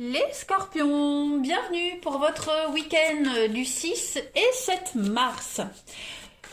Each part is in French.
Les scorpions, bienvenue pour votre week-end du 6 et 7 mars.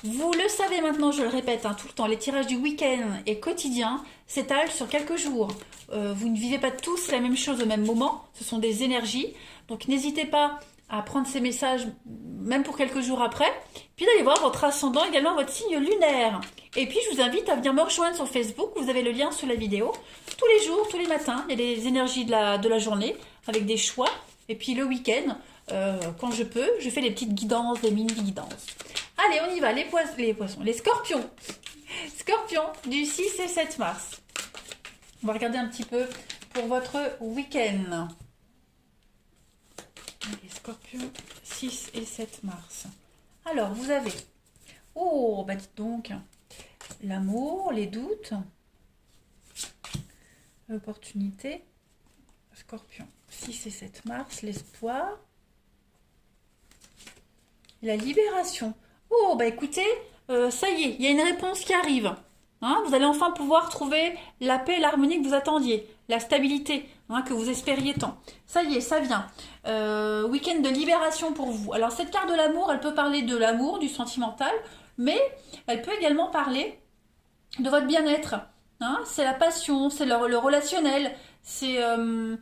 Vous le savez maintenant, je le répète tout le temps, les tirages du week-end et quotidien s'étalent sur quelques jours. Vous ne vivez pas tous la même chose au même moment, ce sont des énergies. Donc n'hésitez pas à prendre ces messages même pour quelques jours après, puis d'aller voir votre ascendant, également votre signe lunaire. Et puis je vous invite à venir me rejoindre sur Facebook, vous avez le lien sous la vidéo. Tous les jours, tous les matins, il y a des énergies de la journée avec des choix. Et puis le week-end, quand je peux, je fais des petites guidances, des mini-guidances. Allez, on y va, les poissons, les scorpions. Scorpions du 6 et 7 mars. On va regarder un petit peu pour votre week-end. Les scorpions, 6 et 7 mars. Alors, vous avez... Oh, bah dites donc. L'amour, les doutes. L'opportunité. Scorpion, 6 et 7 mars. L'espoir. La libération. Oh, bah écoutez, ça y est, il y a une réponse qui arrive. Vous allez enfin pouvoir trouver la paix et l'harmonie que vous attendiez, la stabilité que vous espériez tant. Ça y est, ça vient. Week-end de libération pour vous. Alors cette carte de l'amour, elle peut parler de l'amour, du sentimental, mais elle peut également parler de votre bien-être. C'est la passion, c'est le relationnel, c'est l'âme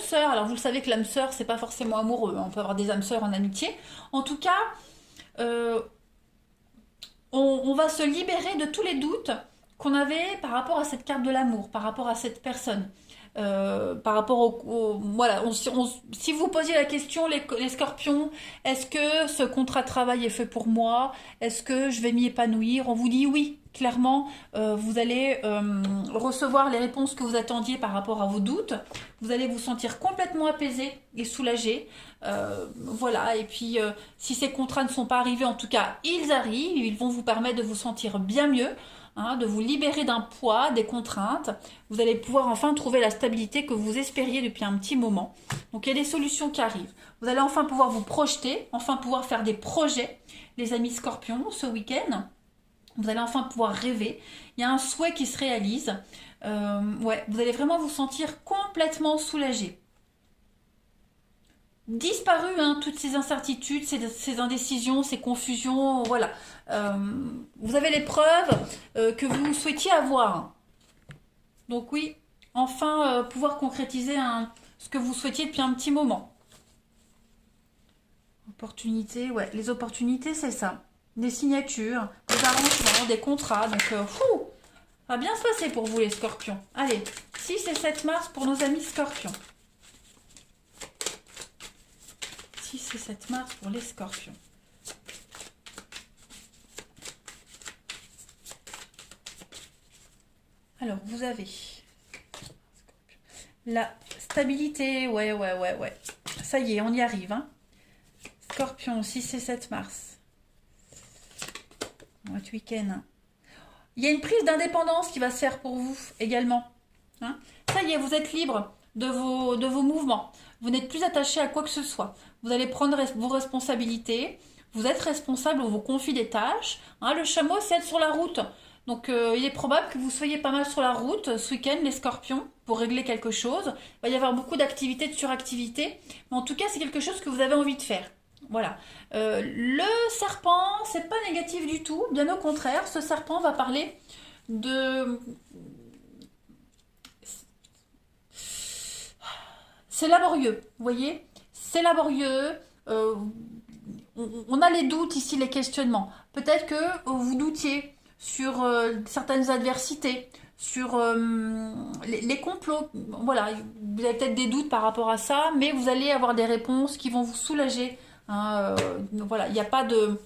sœur. Alors vous le savez que l'âme sœur, c'est pas forcément amoureux. On peut avoir des âmes sœurs en amitié. En tout cas, on va se libérer de tous les doutes qu'on avait par rapport à cette carte de l'amour, par rapport à cette personne. Par rapport voilà, si vous posiez la question, les scorpions, est-ce que ce contrat de travail est fait pour moi? Est-ce que je vais m'y épanouir? On vous dit oui, clairement, vous allez recevoir les réponses que vous attendiez par rapport à vos doutes. Vous allez vous sentir complètement apaisé et soulagé. Voilà, et puis si ces contrats ne sont pas arrivés, en tout cas, ils arrivent, ils vont vous permettre de vous sentir bien mieux. De vous libérer d'un poids, des contraintes. Vous allez pouvoir enfin trouver la stabilité que vous espériez depuis un petit moment. Donc il y a des solutions qui arrivent. Vous allez enfin pouvoir vous projeter, enfin pouvoir faire des projets, les amis scorpions, ce week-end. Vous allez enfin pouvoir rêver. Il y a un souhait qui se réalise. Ouais, vous allez vraiment vous sentir complètement soulagé. Disparu toutes ces incertitudes, ces indécisions, ces confusions, voilà. Vous avez les preuves que vous souhaitiez avoir. Donc oui, enfin pouvoir concrétiser ce que vous souhaitiez depuis un petit moment. Opportunités, ouais, les opportunités c'est ça. Des signatures, des arrangements, des contrats, donc ça va bien se passer pour vous les scorpions. Allez, 6 et 7 mars pour nos amis scorpions. 6 et 7 mars pour les scorpions. Alors, vous avez la stabilité. Ouais. Ça y est, on y arrive. Scorpion, 6 et 7 mars. Votre week-end. Il y a une prise d'indépendance qui va se faire pour vous également. Ça y est, vous êtes libre de vos mouvements. Vous n'êtes plus attaché à quoi que ce soit. Vous allez prendre vos responsabilités. Vous êtes responsable, on vous confie des tâches. Le chameau, c'est être sur la route. Donc, il est probable que vous soyez pas mal sur la route ce week-end, les scorpions, pour régler quelque chose. Il va y avoir beaucoup d'activités, de suractivités. Mais en tout cas, c'est quelque chose que vous avez envie de faire. Voilà. Le serpent, c'est pas négatif du tout. Bien au contraire, ce serpent va parler de... C'est laborieux, vous voyez? C'est laborieux. On a les doutes ici, les questionnements. Peut-être que vous doutiez sur certaines adversités, sur les complots. Voilà, vous avez peut-être des doutes par rapport à ça, mais vous allez avoir des réponses qui vont vous soulager. Voilà, il n'y a pas de...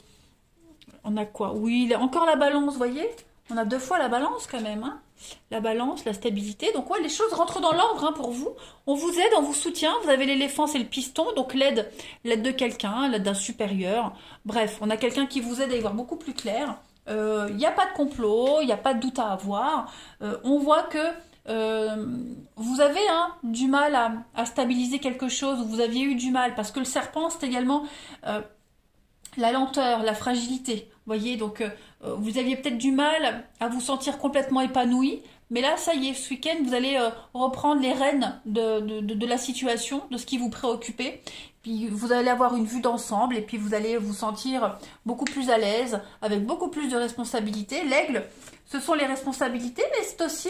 On a quoi? Oui, encore la balance, vous voyez? On a 2 fois la balance quand même. La balance, la stabilité. Donc ouais, les choses rentrent dans l'ordre pour vous. On vous aide, on vous soutient. Vous avez l'éléphant, c'est le piston. Donc l'aide de quelqu'un, l'aide d'un supérieur. Bref, on a quelqu'un qui vous aide à y voir beaucoup plus clair. Il n'y a pas de complot, il n'y a pas de doute à avoir. On voit que vous avez du mal à stabiliser quelque chose, ou vous aviez eu du mal. Parce que le serpent, c'est également... la lenteur, la fragilité, vous voyez, donc vous aviez peut-être du mal à vous sentir complètement épanoui, mais là, ça y est, ce week-end, vous allez reprendre les rênes de la situation, de ce qui vous préoccupait. Puis vous allez avoir une vue d'ensemble et puis vous allez vous sentir beaucoup plus à l'aise, avec beaucoup plus de responsabilités. L'aigle, ce sont les responsabilités, mais c'est aussi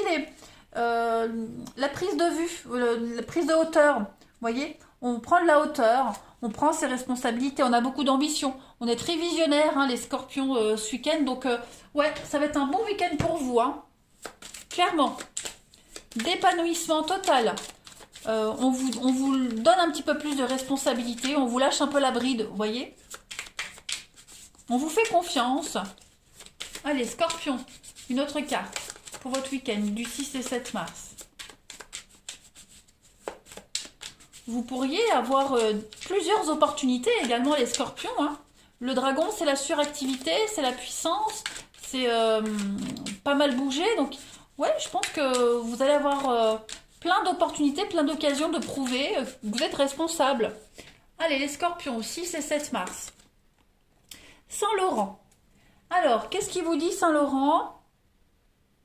la prise de vue, la prise de hauteur. Vous voyez, on prend de la hauteur, on prend ses responsabilités, on a beaucoup d'ambition. On est très visionnaires, hein, les scorpions, ce week-end. Donc, ouais, ça va être un bon week-end pour vous, hein. Clairement. D'épanouissement total. On vous donne un petit peu plus de responsabilité, on vous lâche un peu la bride, vous voyez. On vous fait confiance. Allez, Scorpion, une autre carte pour votre week-end du 6 et 7 mars. Vous pourriez avoir plusieurs opportunités également, les Scorpions, hein. Le dragon, c'est la suractivité, c'est la puissance, c'est pas mal bouger. Donc, ouais, je pense que vous allez avoir plein d'opportunités, plein d'occasions de prouver que vous êtes responsable. Allez, les Scorpions, 6 et 7 mars. Saint-Laurent. Alors, qu'est-ce qui vous dit, Saint-Laurent?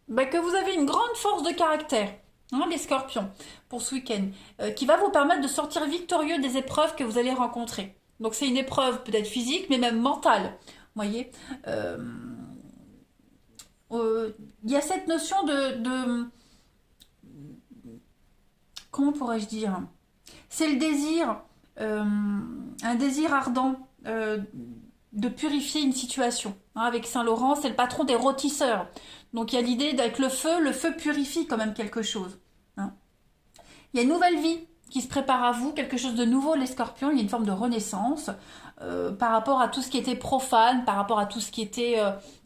Ben, que vous avez une grande force de caractère, hein, les Scorpions, pour ce week-end, qui va vous permettre de sortir victorieux des épreuves que vous allez rencontrer. Donc, c'est une épreuve peut-être physique, mais même mentale. Vous voyez, il y a cette notion comment pourrais-je dire? C'est le désir, un désir ardent de purifier une situation. Hein, avec Saint-Laurent, c'est le patron des rôtisseurs. Donc il y a l'idée d'avec le feu purifie quand même quelque chose. Hein. Il y a une nouvelle vie qui se prépare à vous, quelque chose de nouveau, les Scorpions. Il y a une forme de renaissance par rapport à tout ce qui était profane, par rapport à tout ce qui était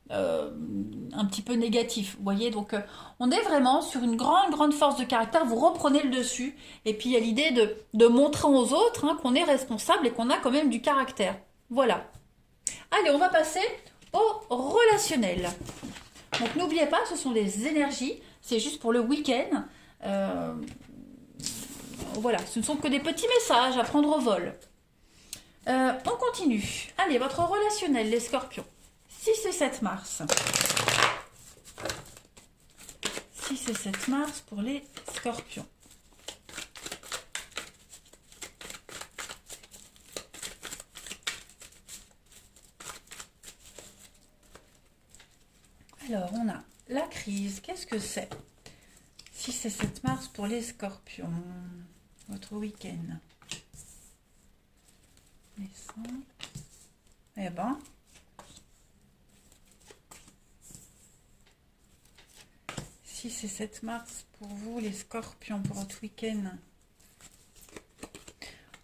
un petit peu négatif. Vous voyez, donc on est vraiment sur une grande force de caractère. Vous reprenez le dessus. Et puis il y a l'idée de montrer aux autres, hein, qu'on est responsable et qu'on a quand même du caractère. Voilà. Allez, on va passer au relationnel. Donc n'oubliez pas, ce sont des énergies. C'est juste pour le week-end. Voilà, ce ne sont que des petits messages à prendre au vol. On continue. Allez, votre relationnel, les Scorpions. 6 et 7 mars. 6 et 7 mars pour les Scorpions. Alors, on a la crise. Qu'est-ce que c'est? 6 et 7 mars pour les Scorpions. Votre week-end. Eh ben. Et 7 mars pour vous, les Scorpions, pour votre week-end.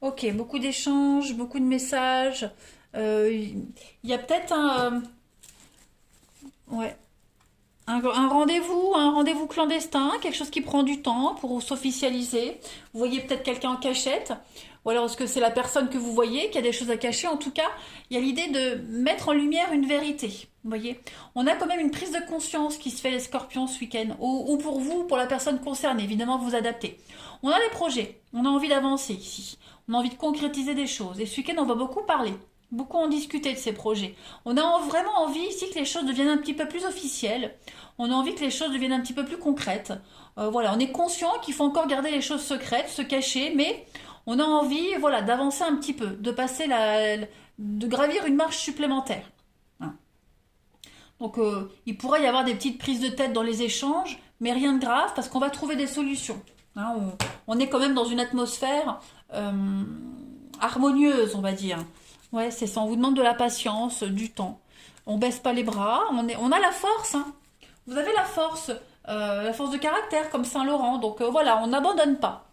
Ok, beaucoup d'échanges, beaucoup de messages. Il y a peut-être un rendez-vous clandestin, quelque chose qui prend du temps pour s'officialiser. Vous voyez peut-être quelqu'un en cachette, ou alors est-ce que c'est la personne que vous voyez qui a des choses à cacher? En tout cas, il y a l'idée de mettre en lumière une vérité. Vous voyez, on a quand même une prise de conscience qui se fait, les Scorpions, ce week-end, ou pour vous, pour la personne concernée. Évidemment, vous adaptez. On a des projets, on a envie d'avancer ici, on a envie de concrétiser des choses. Et ce week-end, on va beaucoup parler. Beaucoup en discuter de ces projets. On a vraiment envie ici que les choses deviennent un petit peu plus officielles. On a envie que les choses deviennent un petit peu plus concrètes. Voilà, on est conscient qu'il faut encore garder les choses secrètes, se cacher, mais on a envie, voilà, d'avancer un petit peu, de passer de gravir une marche supplémentaire. Hein. Donc, il pourrait y avoir des petites prises de tête dans les échanges, mais rien de grave parce qu'on va trouver des solutions. Hein, on est quand même dans une atmosphère harmonieuse, on va dire. Ouais, c'est ça. On vous demande de la patience, du temps. On baisse pas les bras. On a la force. Hein. Vous avez la force de caractère comme Saint-Laurent. Donc voilà, on n'abandonne pas.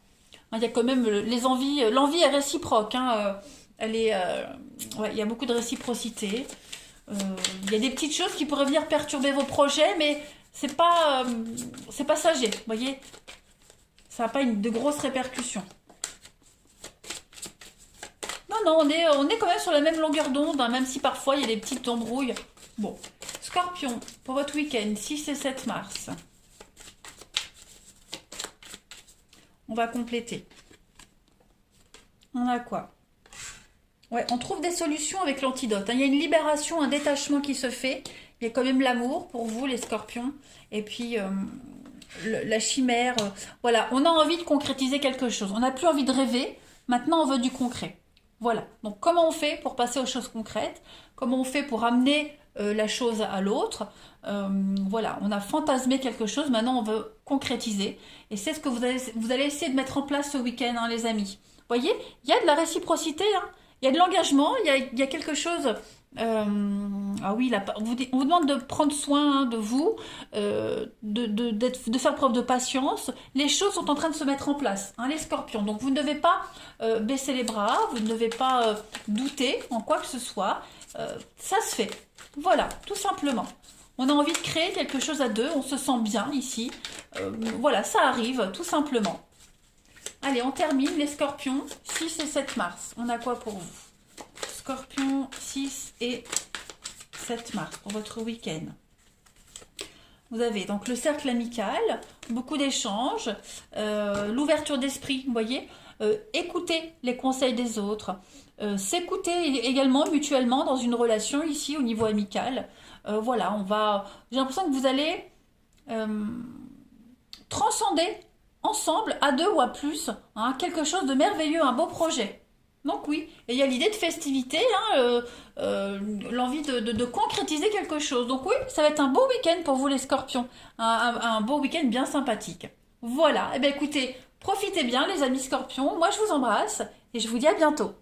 Hein, il y a quand même les envies. L'envie est réciproque. Hein, il y a beaucoup de réciprocité. Il y a des petites choses qui pourraient venir perturber vos projets, mais c'est passager. Vous voyez, ça n'a pas de grosses répercussions. Non, on est quand même sur la même longueur d'onde, hein, même si parfois il y a des petites embrouilles. Bon, Scorpion, pour votre week-end, 6 et 7 mars. On va compléter. On a quoi? Ouais, on trouve des solutions avec l'antidote. Hein. Il y a une libération, un détachement qui se fait. Il y a quand même l'amour pour vous, les scorpions. Et puis, la chimère. Voilà, on a envie de concrétiser quelque chose. On n'a plus envie de rêver. Maintenant, on veut du concret. Voilà. Donc, comment on fait pour passer aux choses concrètes? Comment on fait pour amener la chose à l'autre? Voilà, on a fantasmé quelque chose. Maintenant, on veut concrétiser. Et c'est ce que vous allez essayer de mettre en place ce week-end, hein, les amis. Vous voyez, il y a de la réciprocité, hein. Il y a de l'engagement. Il y a quelque chose. Ah oui, là, on vous demande de prendre soin, hein, de vous, de faire preuve de patience. Les choses sont en train de se mettre en place, hein, les scorpions. Donc vous ne devez pas baisser les bras, vous ne devez pas douter en quoi que ce soit. Ça se fait. Voilà, tout simplement. On a envie de créer quelque chose à deux, on se sent bien ici. Voilà, ça arrive, tout simplement. Allez, on termine les scorpions, 6 et 7 mars. On a quoi pour vous? Scorpion, 6 et 7 mars pour votre week-end. Vous avez donc le cercle amical, beaucoup d'échanges, l'ouverture d'esprit, vous voyez, écouter les conseils des autres, s'écouter également mutuellement dans une relation ici au niveau amical. Voilà, j'ai l'impression que vous allez transcender ensemble, à deux ou à plus, hein, quelque chose de merveilleux, un beau projet. Donc oui, et il y a l'idée de festivité, hein, l'envie de concrétiser quelque chose. Donc oui, ça va être un beau week-end pour vous les scorpions, un beau week-end bien sympathique. Voilà, et bien écoutez, profitez bien les amis scorpions, moi je vous embrasse et je vous dis à bientôt.